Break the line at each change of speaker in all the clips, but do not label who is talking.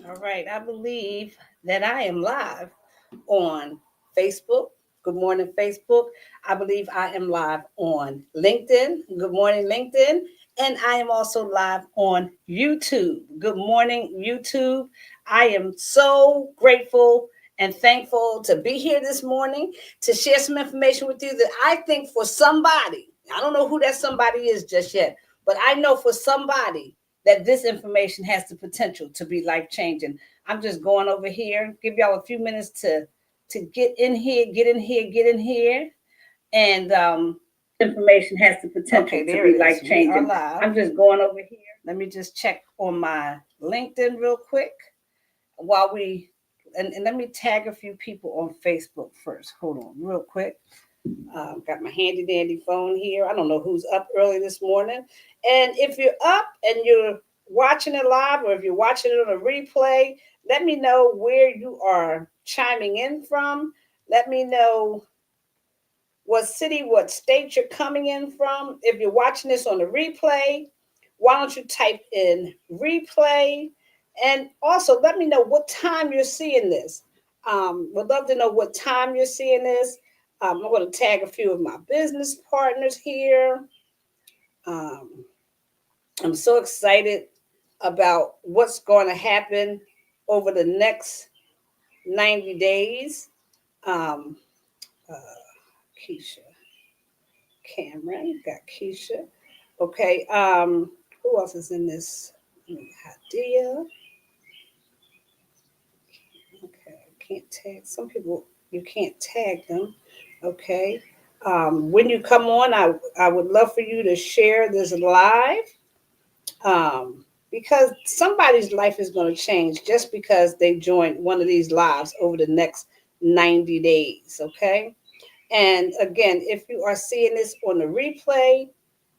All right, I believe that I am live on Facebook. Good morning, Facebook. I believe I am live on LinkedIn. Good morning, LinkedIn. And I am also live on YouTube. Good morning, YouTube. I am so grateful and thankful to be here this morning to share some information with you that I think for somebody, I don't know who that somebody is just yet, but I know for somebody that this information has the potential to be life changing. I'm just going over here, give y'all a few minutes to get in here, get in here, get in here, and
Information has the potential
okay,
to
there
be
it
life
is. We are
changing.
live.
I'm just going over here.
Let me just check on my LinkedIn real quick while we and let me tag a few people on Facebook first. Hold on, real quick. Got my handy dandy phone here. I don't know who's up early this morning. And if you're up and you're watching it live or if you're watching it on a replay, let me know where you are chiming in from. Let me know what city, what state you're coming in from. If you're watching this on the replay, why don't you type in replay? And also let me know what time you're seeing this. Would love to know what time you're seeing this. I'm going to tag a few of my business partners here. Um, I'm so excited about what's going to happen over the next 90 days. Um, Keisha, Cameron, got Keisha. Okay. Who else is in this? Hadia. Okay. Can't tag some people. You can't tag them. Okay. When you come on, I would love for you to share this live. Um, because somebody's life is going to change just because they joined one of these lives over the next 90 days. Okay. And again, if you are seeing this on the replay,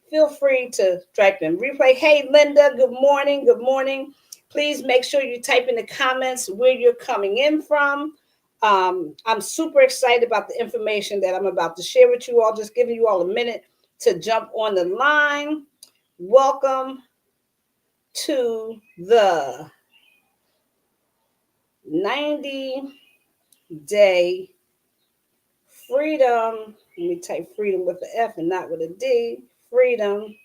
feel free to type in replay. Hey, Linda, good morning. Good morning. Please make sure you type in the comments where you're coming in from. I'm super excited about the information that I'm about to share with you all. Just giving you all a minute to jump on the line. Welcome to the 90-day freedom. Let me type freedom with an F and not with a D. Freedom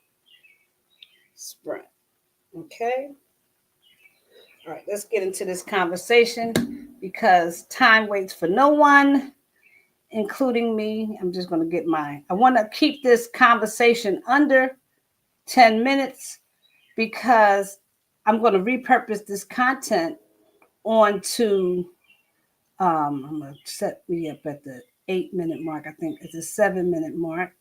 sprint. Okay. All right, let's get into this conversation because time waits for no one, including me. I'm just going to get I want to keep this conversation under 10 minutes because I'm going to repurpose this content onto, I'm going to set me up at the 8-minute mark. I think it's a 7-minute mark.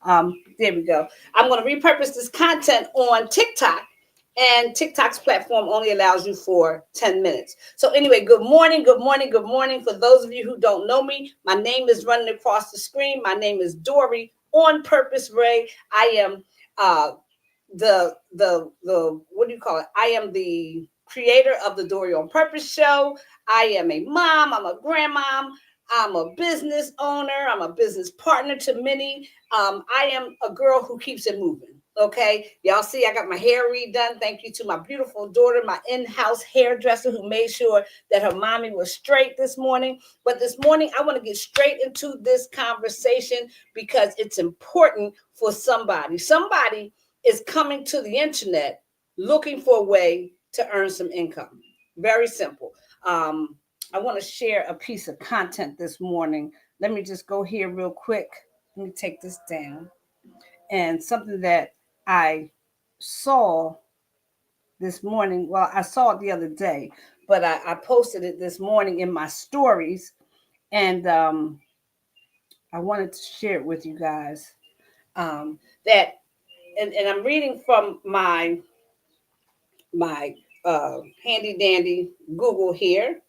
There we go. I'm going to repurpose this content on TikTok, and TikTok's platform only allows you for 10 minutes. So, anyway, good morning, good morning, good morning. For those of you who don't know me, my name is running across the screen. My name is Dory on Purpose Ray. I am the what do you call it? I am the creator of the Dory on Purpose show. I am a mom. I'm a grandmom. I'm a business owner. I'm a business partner to many. I am a girl who keeps it moving. Okay, y'all see, I got my hair redone. Thank you to my beautiful daughter, my in-house hairdresser, who made sure that her mommy was straight this morning. But this morning, I want to get straight into this conversation because it's important for somebody. Somebody is coming to the internet looking for a way to earn some income. Very simple. Um, I want to share a piece of content this morning. Let me just go here real quick. Let me take this down. And something that I saw this morning, well, I saw it the other day, but I posted it this morning in my stories. And I wanted to share it with you guys. That and I'm reading from my handy dandy Google here.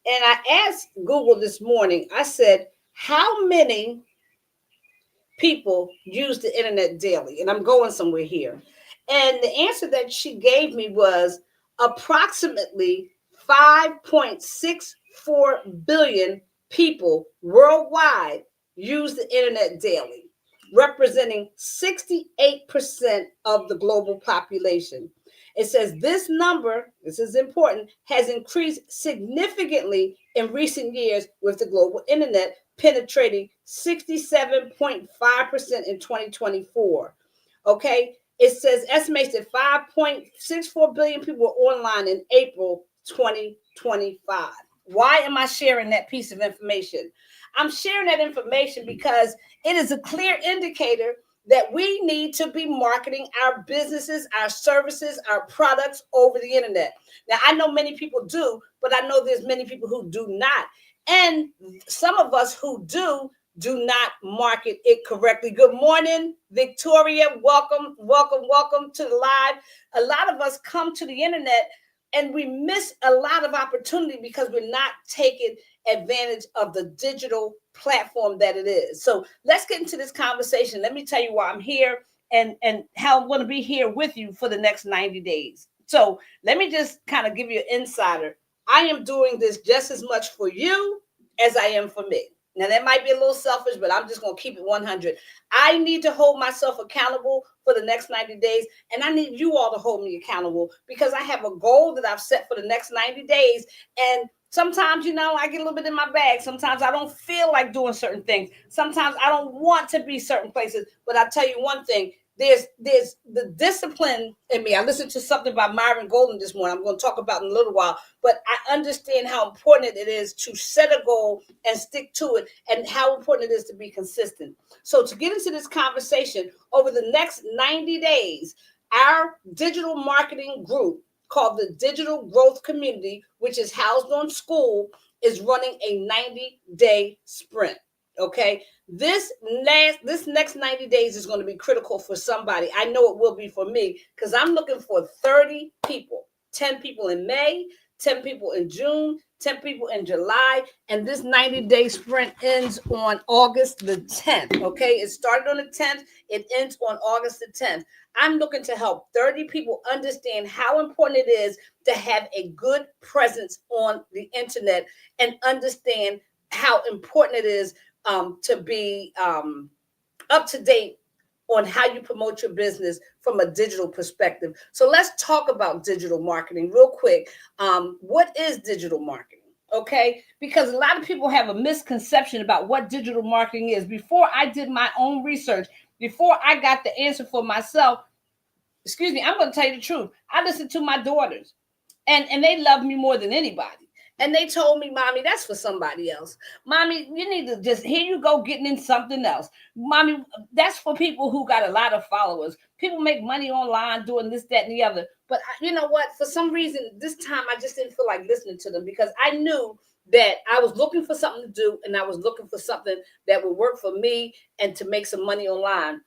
And I asked Google this morning, I said, how many people use the internet daily? And I'm going somewhere here. And the answer that she gave me was approximately 5.64 billion people worldwide use the internet daily, representing 68% of the global population. It says this number, this is important, has increased significantly in recent years, with the global internet penetrating 67.5% in 2024. Okay, it says estimates that 5.64 billion people were online in April 2025. Why am I sharing that piece of information? I'm sharing that information because it is a clear indicator that we need to be marketing our businesses, our services, our products over the internet. Now, I know many people do, but I know there's many people who do not. And some of us who do not market it correctly. Good morning, Victoria. Welcome, welcome, welcome to the live. A lot of us come to the internet and we miss a lot of opportunity because we're not taking advantage of the digital platform that it is. So let's get into this conversation. Let me tell you why I'm here and how I'm going to be here with you for the next 90 days. So let me just kind of give you an insider. I am doing this just as much for you as I am for me. Now, that might be a little selfish, but I'm just going to keep it 100. I need to hold myself accountable for the next 90 days, and I need you all to hold me accountable because I have a goal that I've set for the next 90 days. And sometimes, I get a little bit in my bag. Sometimes I don't feel like doing certain things. Sometimes I don't want to be certain places. But I'll tell you one thing. There's the discipline in me. I listened to something by Myron Golden this morning. I'm going to talk about in a little while, but I understand how important it is to set a goal and stick to it, and how important it is to be consistent. So to get into this conversation, over the next 90 days, our digital marketing group called the Digital Growth Community, which is housed on School, is running a 90-day sprint. Okay, this next 90 days is going to be critical for somebody. I know it will be for me because I'm looking for 30 people, 10 people in May, 10 people in June, 10 people in July, and this 90-day sprint ends on August the 10th. Okay, it started on the 10th, it ends on August the 10th. I'm looking to help 30 people understand how important it is to have a good presence on the internet and understand how important it is to be up to date on how you promote your business from a digital perspective. So let's talk about digital marketing real quick. What is digital marketing? Okay, because a lot of people have a misconception about what digital marketing is. Before I did my own research, before I got the answer for myself, I'm going to tell you the truth. I listened to my daughters, and they love me more than anybody. And they told me, Mommy, that's for somebody else. Mommy, you need to just, here you go getting in something else. Mommy, that's for people who got a lot of followers. People make money online doing this, that, and the other. But you know what? For some reason, this time I just didn't feel like listening to them because I knew that I was looking for something to do and I was looking for something that would work for me and to make some money online.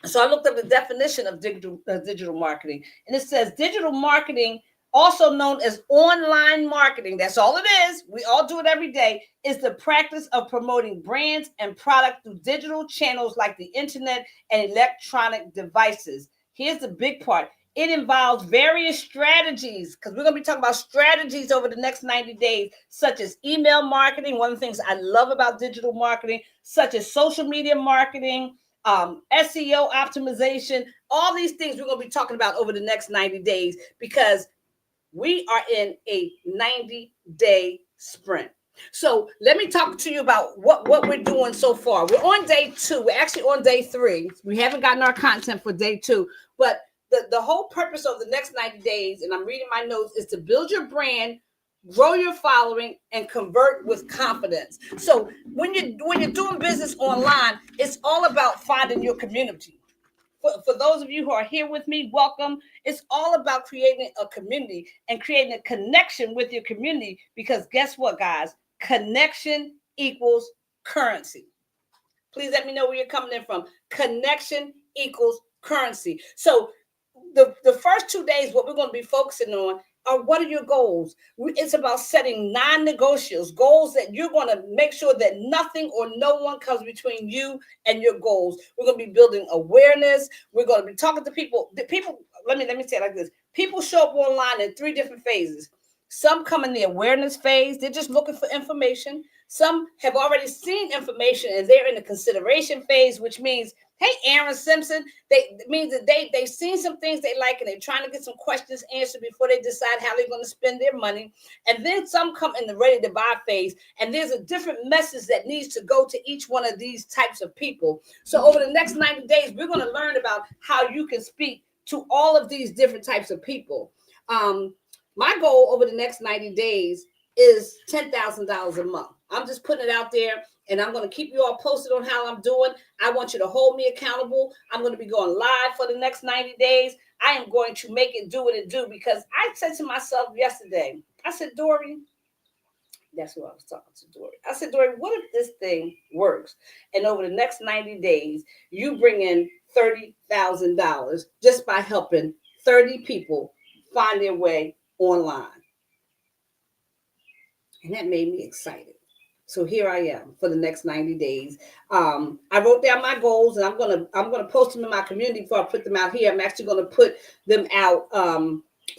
So I looked up the definition of digital marketing, and it says digital marketing, also known as online marketing, that's all it is, we all do it every day, is the practice of promoting brands and product through digital channels like the internet and electronic devices. Here's the big part. It involves various strategies, because we're going to be talking about strategies over the next 90 days, such as email marketing, one of the things I love about digital marketing, such as social media marketing, SEO optimization, all these things we're going to be talking about over the next 90 days because we are in a 90-day sprint. So let me talk to you about what we're doing so far. We're on day 2. We're actually on day 3. We haven't gotten our content for day 2, but the whole purpose of the next 90 days, and I'm reading my notes, is to build your brand, grow your following, and convert with confidence. So when you're doing business online, it's all about finding your community. For those of you who are here with me, welcome. It's all about creating a community and creating a connection with your community because guess what, guys? Connection equals currency. Please let me know where you're coming in from. Connection equals currency. So the first 2 days, what we're going to be focusing on are what are your goals? It's about setting non-negotiables, goals that you're going to make sure that nothing or no one comes between you and your goals. We're going to be building awareness. We're going to be talking to people. Let me say it like this. People show up online in 3 different phases. Some come in the awareness phase. They're just looking for information. Some have already seen information and they're in the consideration phase, which means, hey, Aaron Simpson, it means that they've seen some things they like and they're trying to get some questions answered before they decide how they're going to spend their money. And then some come in the ready to buy phase, and there's a different message that needs to go to each one of these types of people. So over the next 90 days, we're going to learn about how you can speak to all of these different types of people. My goal over the next 90 days is $10,000 a month. I'm just putting it out there, and I'm going to keep you all posted on how I'm doing. I want you to hold me accountable. I'm going to be going live for the next 90 days. I am going to make it do what it do, because I said to myself yesterday, I said, Dory, that's who I was talking to, Dory. I said, Dory, what if this thing works? And over the next 90 days, you bring in $30,000 just by helping 30 people find their way online. And that made me excited. So here I am for the next 90 days. I wrote down my goals, and I'm gonna post them in my community before I put them out here. I'm actually gonna put them out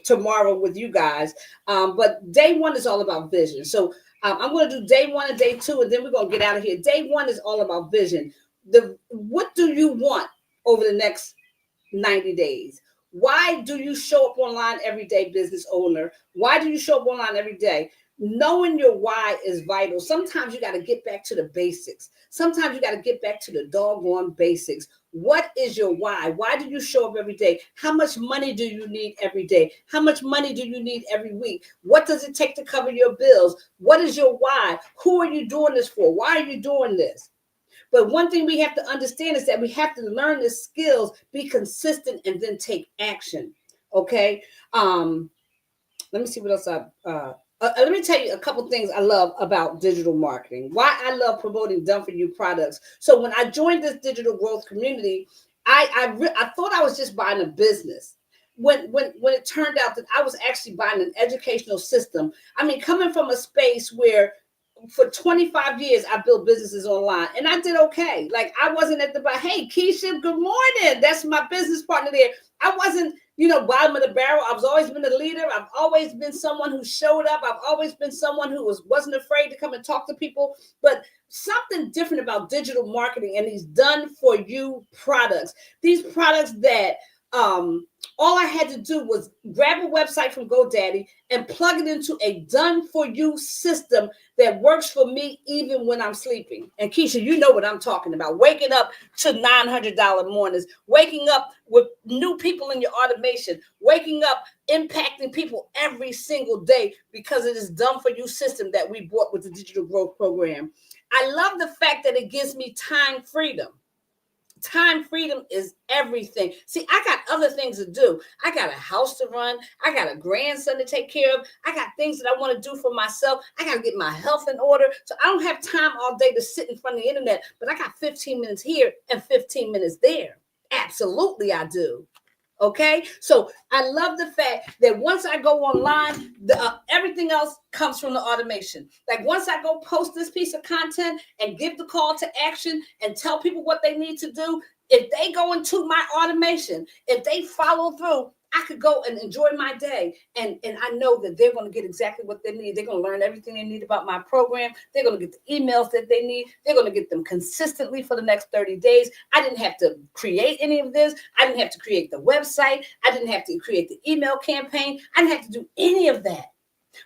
tomorrow with you guys. But day one is all about vision. So I'm gonna do day one and day two, and then we're gonna get out of here. Day one is all about vision. What do you want over the next 90 days? Why do you show up online every day, business owner? Why do you show up online every day? Knowing your why is vital. Sometimes you got to get back to the basics. Sometimes you got to get back to the doggone basics. What is your why? Why do you show up every day? How much money do you need every day? How much money do you need every week? What does it take to cover your bills? What is your why? Who are you doing this for? Why are you doing this? But one thing we have to understand is that we have to learn the skills, be consistent, and then take action. Okay. Let me see what else let me tell you a couple things I love about digital marketing. Why I love promoting done for you products. So when I joined this digital growth community, I thought I was just buying a business. When it turned out that I was actually buying an educational system. I mean, coming from a space where for 25 years I built businesses online, and I did okay. Like, I wasn't at the bar, hey Keisha, good morning, that's my business partner there. I wasn't, bottom of the barrel. I've always been a leader. I've always been someone who showed up. I've always been someone who wasn't afraid to come and talk to people. But something different about digital marketing and these done for you products, these products that all I had to do was grab a website from GoDaddy and plug it into a done for you system that works for me even when I'm sleeping. And Keisha, you know what I'm talking about. Waking up to $900 mornings, waking up with new people in your automation, waking up, impacting people every single day because it is done for you system that we bought with the digital growth program. I love the fact that it gives me time freedom. Time freedom is everything. See, I got other things to do. I got a house to run. I got a grandson to take care of. I got things that I want to do for myself. I got to get my health in order. So I don't have time all day to sit in front of the internet, but I got 15 minutes here and 15 minutes there. Absolutely, I do. Okay, so I love the fact that once I go online, everything else comes from the automation. Like, once I go post this piece of content and give the call to action and tell people what they need to do, if they go into my automation, if they follow through, I could go and enjoy my day. And I know that they're going to get exactly what they need. They're going to learn everything they need about my program. They're going to get the emails that they need. They're going to get them consistently for the next 30 days. I didn't have to create any of this. I didn't have to create the website. I didn't have to create the email campaign. I didn't have to do any of that.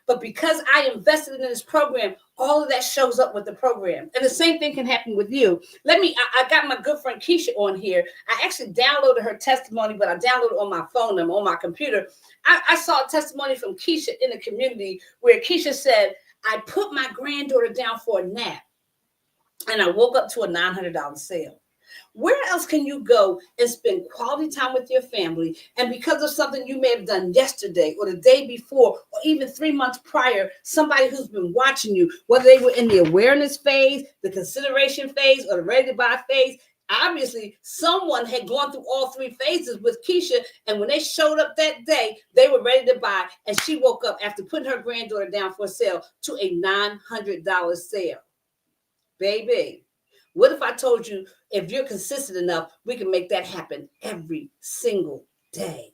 But because I invested in this program, all of that shows up with the program. And the same thing can happen with you. I got my good friend Keisha on here. I actually downloaded her testimony, but I downloaded it on my phone and on my computer. I saw a testimony from Keisha in the community where Keisha said, I put my granddaughter down for a nap and I woke up to a $900 sale. Where else can you go and spend quality time with your family? And because of something you may have done yesterday or the day before, or even 3 months prior, somebody who's been watching you, whether they were in the awareness phase, the consideration phase, or the ready to buy phase, obviously someone had gone through all three phases with Keisha. And when they showed up that day, they were ready to buy. And she woke up after putting her granddaughter down for a sale to a $900 sale. Baby. What if I told you, if you're consistent enough, we can make that happen every single day?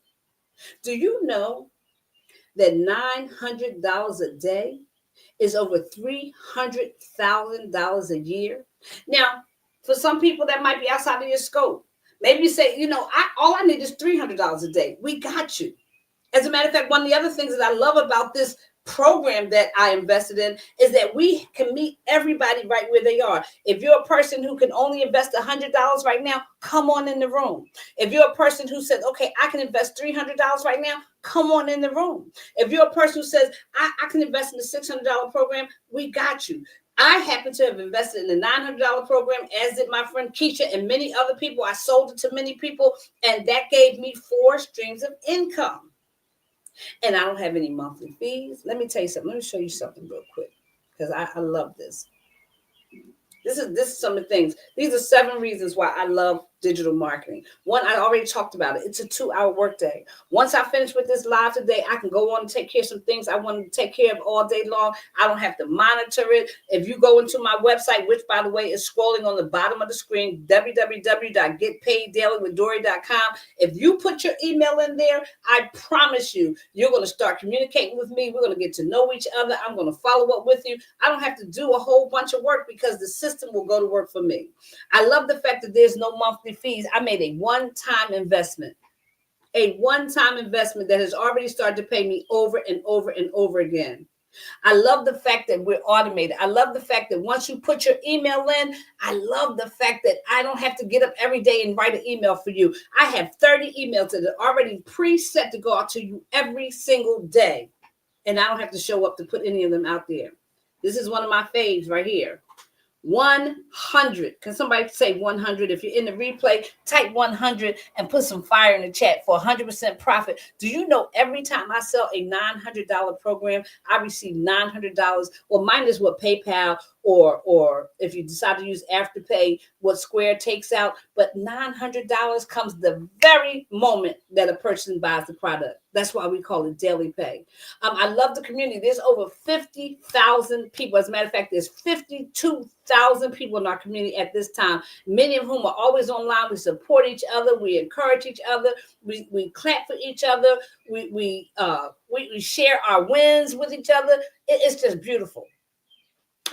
Do you know that $900 a day is over $300,000 a year. Now, for some people that might be outside of your scope. Maybe you say, all I need is $300 a day. We got you. As a matter of fact, one of the other things that I love about this program that I invested in is that we can meet everybody right where they are. If you're a person who can only invest $100 right now, come on in the room. If you're a person who says, okay, I can invest $300 right now, come on in the room. If you're a person who says, I can invest in the $600 program, we got you. I happen to have invested in the $900 program, as did my friend Keisha and many other people. I sold it to many people, and that gave me 4 streams of income. And I don't have any monthly fees. Let me tell you something. Let me show you something real quick, because I love this. This is some of the things. These are 7 reasons why I love digital marketing. One, I already talked about it. It's a 2-hour workday. Once I finish with this live today, I can go on and take care of some things I want to take care of all day long. I don't have to monitor it. If you go into my website, which by the way is scrolling on the bottom of the screen, www.getpaiddailywithdory.com. If you put your email in there, I promise you, you're going to start communicating with me. We're going to get to know each other. I'm going to follow up with you. I don't have to do a whole bunch of work because the system will go to work for me. I love the fact that there's no monthly fees. I made a one-time investment that has already started to pay me over and over and over again. I love the fact that we're automated. I love the fact that once you put your email in, I love the fact that I don't have to get up every day and write an email for you. I have 30 emails that are already preset to go out to you every single day. And I don't have to show up to put any of them out there. This is one of my faves right here. 100. Can somebody say 100? If you're in the replay, type 100 and put some fire in the chat for 100% profit. Do you know every time I sell a $900 program, I receive $900? Well, mine is what PayPal or if you decide to use Afterpay, what Square takes out. But $900 comes the very moment that a person buys the product. That's why we call it daily pay. I love the community. There's over 50,000 people. As a matter of fact, there's 52,000 people in our community at this time, many of whom are always online. We support each other. We encourage each other. We clap for each other. We share our wins with each other. It's just beautiful.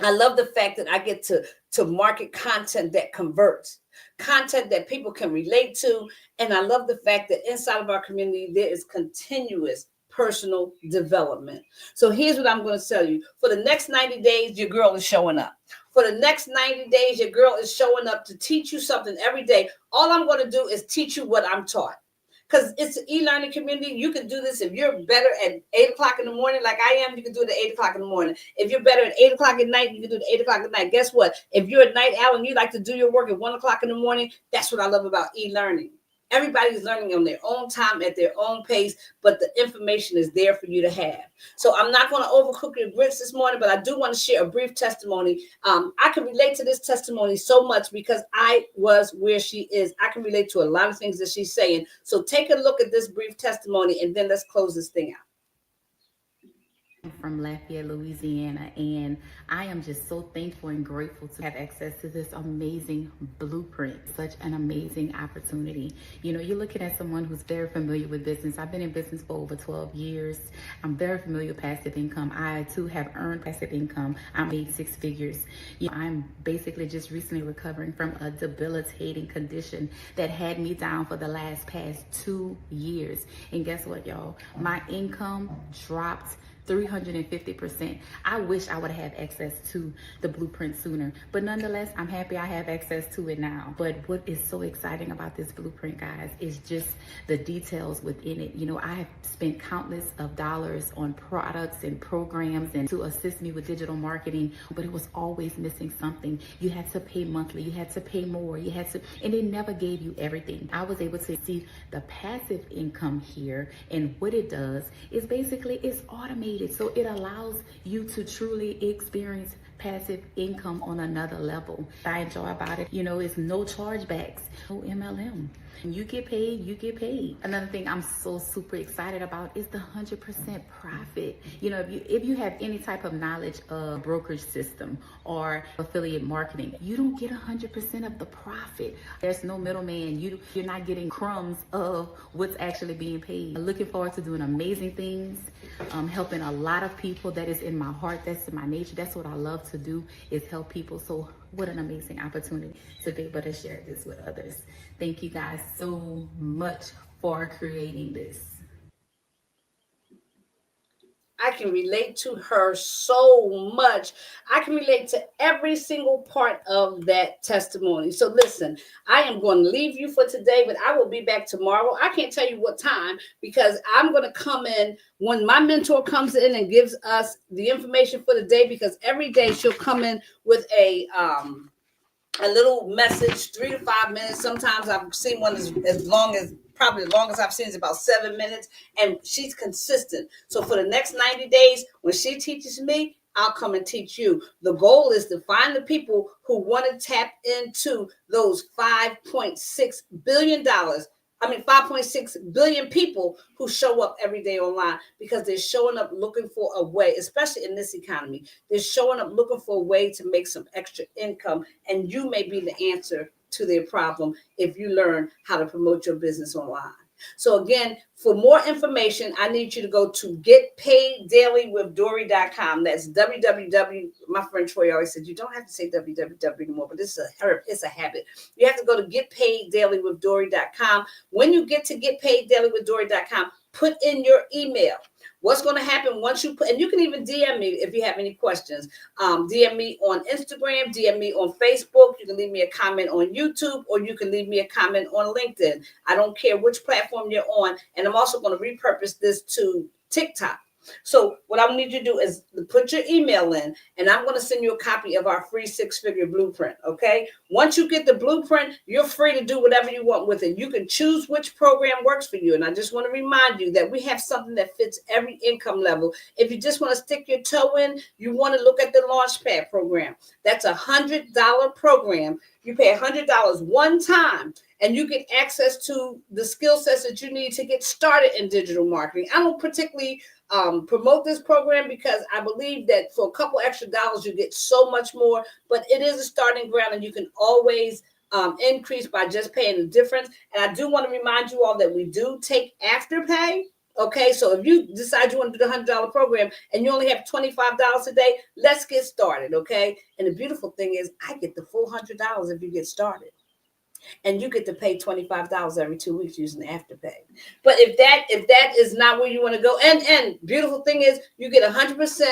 I love the fact that I get to market content that converts, content that people can relate to. And I love the fact that inside of our community, there is continuous personal development. So here's what I'm going to tell you. For the next 90 days, your girl is showing up. For the next 90 days, your girl is showing up to teach you something every day. All I'm going to do is teach you what I'm taught. Because it's an e-learning community. You can do this if you're better at 8 o'clock in the morning, like I am. You can do it at 8 o'clock in the morning. If you're better at 8 o'clock at night, you can do it at 8 o'clock at night. Guess what? If you're a night owl and you like to do your work at 1 o'clock in the morning, that's what I love about e-learning. Everybody's learning on their own time at their own pace, but the information is there for you to have. So I'm not going to overcook your grits this morning, but I do want to share a brief testimony. I can relate to this testimony so much because I was where she is. I can relate to a lot of things that she's saying. So take a look at this brief testimony and then let's close this thing out.
From Lafayette, Louisiana, and I am just so thankful and grateful to have access to this amazing blueprint, such an amazing opportunity. You know, you're looking at someone who's very familiar with business. I've been in business for over 12 years. I'm very familiar with passive income. I too have earned passive income. I made 6 figures. You know, I'm basically just recently recovering from a debilitating condition that had me down for the past 2 years. And guess what, y'all? My income dropped 350%. I wish I would have access to the blueprint sooner, but nonetheless, I'm happy I have access to it now. But what is so exciting about this blueprint, guys, is just the details within it. You know, I have spent countless of dollars on products and programs and to assist me with digital marketing, but it was always missing something. You had to pay monthly, you had to pay more, and it never gave you everything. I was able to see the passive income here, and what it does is basically it's automated automated. So it allows you to truly experience passive income on another level. I enjoy about it, it's no chargebacks, no MLM. When you get paid, you get paid. Another thing I'm so super excited about is the 100% profit. If you have any type of knowledge of brokerage system or affiliate marketing, you don't get 100% of the profit. There's no middleman. You're not getting crumbs of what's actually being paid. I'm looking forward to doing amazing things, helping a lot of people. That is in my heart. That's in my nature. That's what I love to do, is help people. So what an amazing opportunity to be able to share this with others. Thank you guys so much for creating this.
I can relate to her so much. I can relate to every single part of that testimony. So listen, I am going to leave you for today, but I will be back tomorrow. I can't tell you what time, because I'm going to come in when my mentor comes in and gives us the information for the day, because every day she'll come in with a little message, 3 to 5 minutes. Sometimes I've seen one as long as, probably the longest I've seen is about 7 minutes, and she's consistent. So for the next 90 days, when she teaches me, I'll come and teach you. The goal is to find the people who want to tap into those $5.6 billion. 5.6 billion people who show up every day online, because they're showing up looking for a way, especially in this economy. They're showing up looking for a way to make some extra income, and you may be the answer to their problem if you learn how to promote your business online. So again, for more information, I need you to go to getpaiddailyWithDory.com. That's www. My friend Troy always said, you don't have to say www anymore, but it's a habit. You have to go to getpaiddailyWithDory.com. When you get to getpaiddailyWithDory.com, put in your email. What's going to happen once you put, and you can even DM me if you have any questions. DM me on Instagram, DM me on Facebook. You can leave me a comment on YouTube, or you can leave me a comment on LinkedIn. I don't care which platform you're on. And I'm also going to repurpose this to TikTok. So what I need you to do is put your email in, and I'm going to send you a copy of our free 6-figure blueprint. Okay. Once you get the blueprint, you're free to do whatever you want with it. You can choose which program works for you. And I just want to remind you that we have something that fits every income level. If you just want to stick your toe in, you want to look at the Launchpad program. That's $100 program. You pay $100 one time, and you get access to the skill sets that you need to get started in digital marketing. I don't particularly promote this program, because I believe that for a couple extra dollars, you get so much more, but it is a starting ground, and you can always increase by just paying the difference. And I do want to remind you all that we do take Afterpay. Okay, so if you decide you want to do the $100 program and you only have $25 a day, let's get started. Okay, and the beautiful thing is, I get the full $100 if you get started. And you get to pay $25 every 2 weeks using Afterpay. But if that is not where you want to go, and beautiful thing is, you get 100%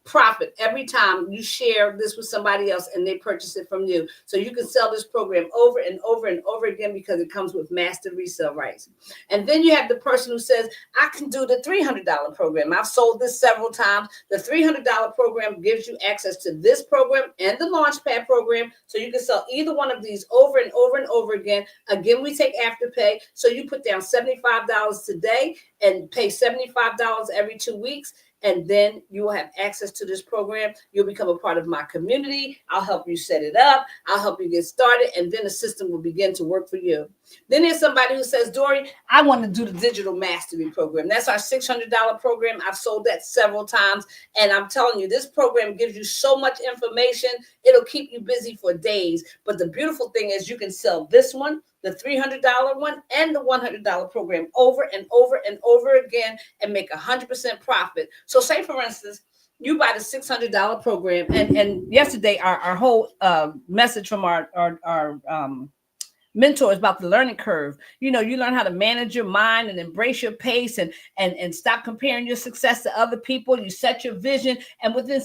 profit every time you share this with somebody else and they purchase it from you. So you can sell this program over and over and over again, because it comes with master resale rights. And then you have the person who says, I can do the $300 program. I've sold this several times. The $300 program gives you access to this program and the Launchpad program. So you can sell either one of these over and over and over again. Again, we take Afterpay. So you put down $75 today and pay $75 every 2 weeks. And then you will have access to this program. You'll become a part of my community. I'll help you set it up. I'll help you get started. And then the system will begin to work for you. Then there's somebody who says, Dory, I want to do the digital mastery program. That's our $600 program. I've sold that several times. And I'm telling you, this program gives you so much information. It'll keep you busy for days. But the beautiful thing is, you can sell this one, the $300 one, and the $100 program over and over and over again, and make 100% profit. So say, for instance, you buy the $600 program, and yesterday our whole message from our mentors about the learning curve. You learn how to manage your mind and embrace your pace, and stop comparing your success to other people. You set your vision, and within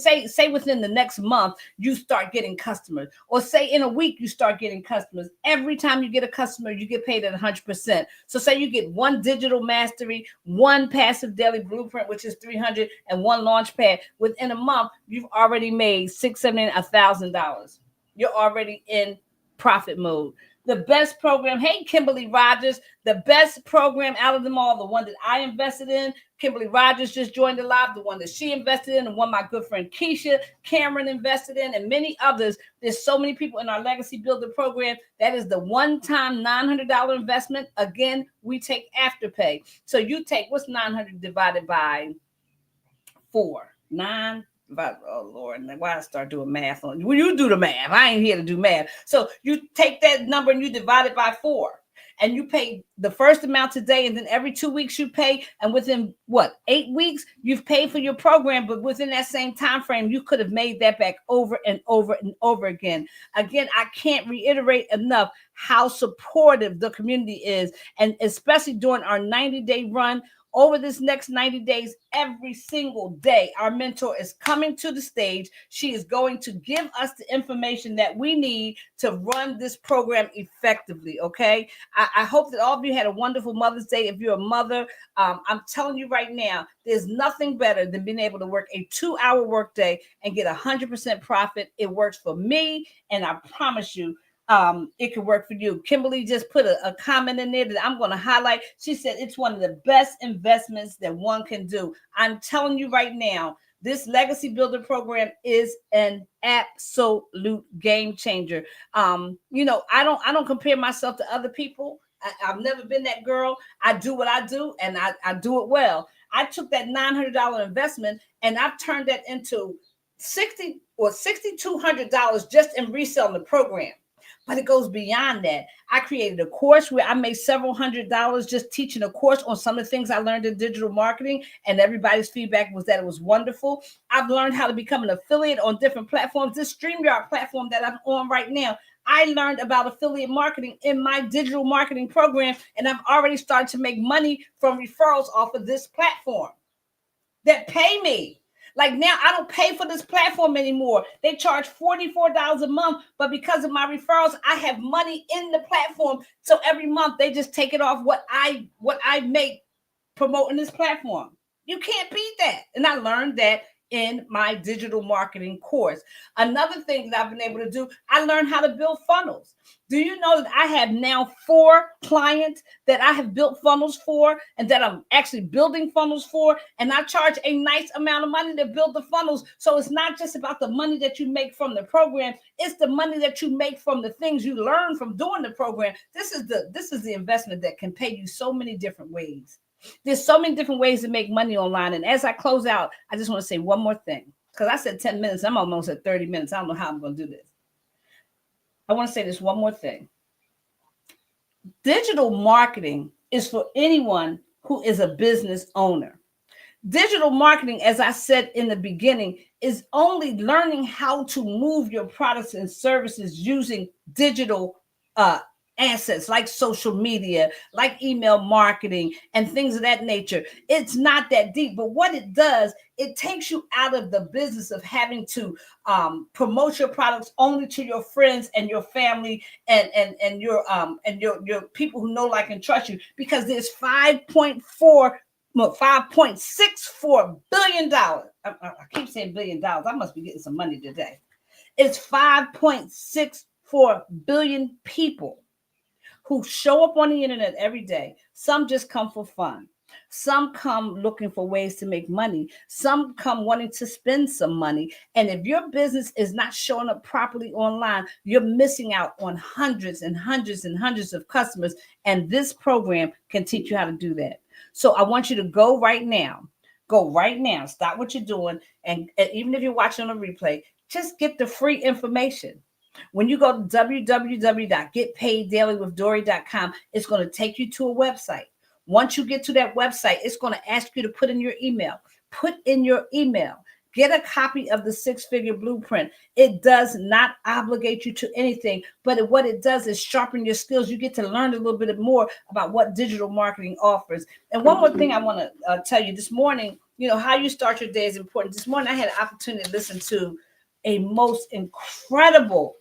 within the next month, you start getting customers, or say in a week you start getting customers. Every time you get a customer, you get paid at 100%. So say you get one digital mastery, one passive daily blueprint, which is $300, and one Launchpad. Within a month, you've already made $600, $700, $1,000. You're already in profit mode. the best program. Hey, Kimberly Rogers, the best program out of them all, the one that I invested in. Kimberly Rogers just joined the live, the one that she invested in, the one my good friend Keisha Cameron invested in, and many others. There's so many people in our Legacy Builder program. That is the one-time $900 investment. Again, we take Afterpay. So you take, what's 900 divided by 4? 9. But oh Lord, why I start doing math on you? Well, you do the math. I ain't here to do math. So you take that number and you divide it by 4. And you pay the first amount today, and then every 2 weeks you pay, and within 8 weeks you've paid for your program. But within that same time frame, you could have made that back over and over and over again. Again, I can't reiterate enough how supportive the community is, and especially during our 90-day run. Over this next 90 days, every single day, our mentor is coming to the stage. She is going to give us the information that we need to run this program effectively, okay? I hope that all of you had a wonderful Mother's Day. If you're a mother, I'm telling you right now, there's nothing better than being able to work a 2-hour workday and get 100% profit. It works for me, and I promise you, it could work for you. Kimberly just put a comment in there that I'm going to highlight. She said it's one of the best investments that one can do. I'm telling you right now, this Legacy Builder program is an absolute game changer. I don't compare myself to other people. I've never been that girl. I do what I do, and I do it well. I took that $900 investment and I've turned that into $60,000 or $6,200 just in reselling the program. But it goes beyond that. I created a course where I made several $100s just teaching a course on some of the things I learned in digital marketing, and everybody's feedback was that it was wonderful. I've learned how to become an affiliate on different platforms. This StreamYard platform that I'm on right now, I learned about affiliate marketing in my digital marketing program, and I've already started to make money from referrals off of this platform that pay me. Like now, I don't pay for this platform anymore. They charge $44 a month, but because of my referrals, I have money in the platform. So every month they just take it off what I make promoting this platform. You can't beat that. And I learned that in my digital marketing course. Another thing that I've been able to do, I learned how to build funnels. Do you know that I have now 4 clients that I have built funnels for, and that I'm actually building funnels for, and I charge a nice amount of money to build the funnels. So it's not just about the money that you make from the program, it's the money that you make from the things you learn from doing the program. This is the investment that can pay you so many different ways. There's so many different ways to make money online. And as I close out, I just want to say one more thing, because I said 10 minutes. I'm almost at 30 minutes. I don't know how I'm going to do this. I want to say this one more thing. Digital marketing is for anyone who is a business owner. Digital marketing, as I said in the beginning, is only learning how to move your products and services using digital assets like social media, like email marketing, and things of that nature. It's not that deep, but what it does, it takes you out of the business of having to promote your products only to your friends and your family and your people who know, like, and trust you, because there's $5.64 billion. I keep saying $1 billion. I must be getting some money today. It's 5.64 billion people who show up on the internet every day. Some just come for fun. Some come looking for ways to make money. Some come wanting to spend some money. And if your business is not showing up properly online, you're missing out on hundreds and hundreds and hundreds of customers. And this program can teach you how to do that. So I want you to go right now. Go right now. Stop what you're doing. And even if you're watching on a replay, just get the free information. When you go to www.getpaiddailyWithDory.com, it's going to take you to a website. Once you get to that website, it's going to ask you to put in your email. Put in your email. Get a copy of the 6-Figure Blueprint. It does not obligate you to anything, but what it does is sharpen your skills. You get to learn a little bit more about what digital marketing offers. And one more thing I want to tell you this morning, how you start your day is important. This morning, I had an opportunity to listen to a most incredible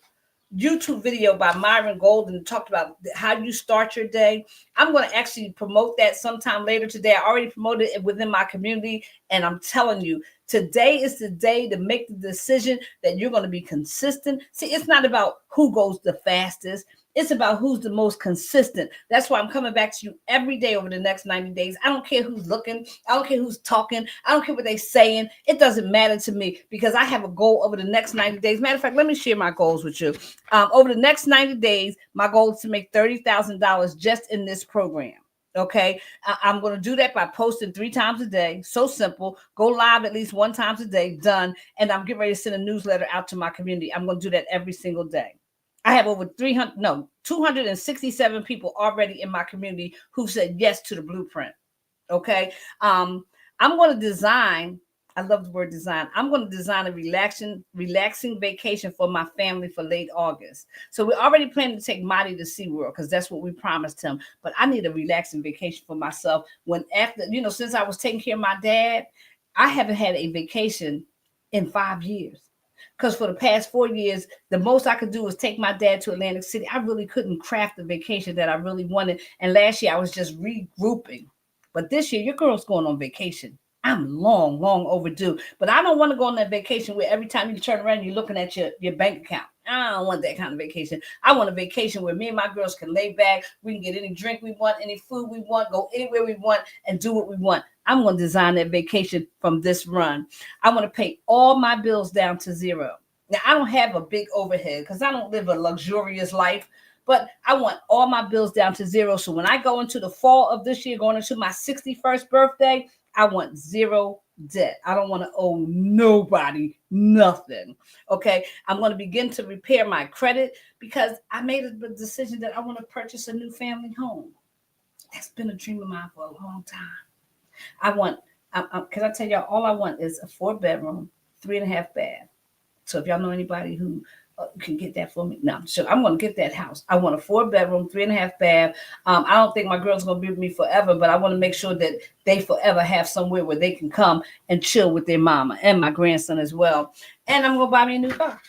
YouTube video by Myron Golden talked about how you start your day. I'm going to actually promote that sometime later today. I already promoted it within my community, and I'm telling you, today is the day to make the decision that you're going to be consistent. See, it's not about who goes the fastest. It's about who's the most consistent. That's why I'm coming back to you every day over the next 90 days. I don't care who's looking. I don't care who's talking. I don't care what they're saying. It doesn't matter to me because I have a goal over the next 90 days. Matter of fact, let me share my goals with you. Over the next 90 days, my goal is to make $30,000 just in this program. Okay, I'm going to do that by posting 3 times a day. So simple. Go live at least 1 time a day. Done. And I'm getting ready to send a newsletter out to my community. I'm going to do that every single day. I have over 267 people already in my community who said yes to the blueprint. Okay. I'm going to design. I love the word design. I'm going to design a relaxing vacation for my family for late August. So we're already planning to take Marty to SeaWorld because that's what we promised him. But I need a relaxing vacation for myself. Since I was taking care of my dad, I haven't had a vacation in 5 years. Because for the past 4 years, the most I could do was take my dad to Atlantic City. I really couldn't craft the vacation that I really wanted. And last year I was just regrouping. But this year, your girl's going on vacation. I'm long overdue. But I don't want to go on that vacation where every time you turn around, you're looking at your bank account. I don't want that kind of vacation. I want a vacation where me and my girls can lay back. We can get any drink we want, any food we want, go anywhere we want, and do what we want. I'm going to design that vacation from this run. I want to pay all my bills down to zero. Now, I don't have a big overhead because I don't live a luxurious life, but I want all my bills down to zero. So when I go into the fall of this year, going into my 61st birthday, I want zero debt. I don't want to owe nobody nothing. Okay. I'm going to begin to repair my credit because I made a decision that I want to purchase a new family home. That's been a dream of mine for a long time. Can I tell y'all, all I want is a 4-bedroom, 3.5 bath. So if y'all know anybody who can get that for me, no, sure, I'm going to get that house. I want a 4-bedroom, 3.5 bath. I don't think my girl's going to be with me forever, but I want to make sure that they forever have somewhere where they can come and chill with their mama and my grandson as well. And I'm going to buy me a new car.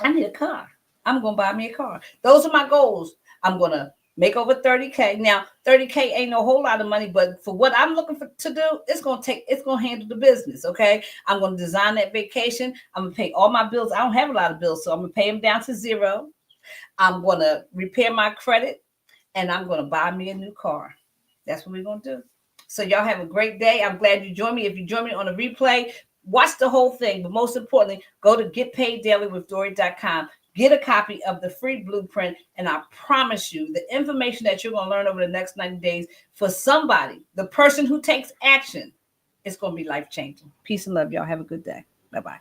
I need a car. I'm going to buy me a car. Those are my goals. I'm going to make over 30K. Now, 30K ain't no whole lot of money, but for what I'm looking to do, it's going to handle the business. Okay. I'm going to design that vacation. I'm going to pay all my bills. I don't have a lot of bills, so I'm going to pay them down to zero. I'm going to repair my credit and I'm going to buy me a new car. That's what we're going to do. So y'all have a great day. I'm glad you joined me. If you join me on a replay, watch the whole thing. But most importantly, go to getpaiddailyWithDory.com. Get a copy of the free blueprint, and I promise you the information that you're going to learn over the next 90 days for somebody, the person who takes action, it's going to be life-changing. Peace and love, y'all. Have a good day. Bye-bye.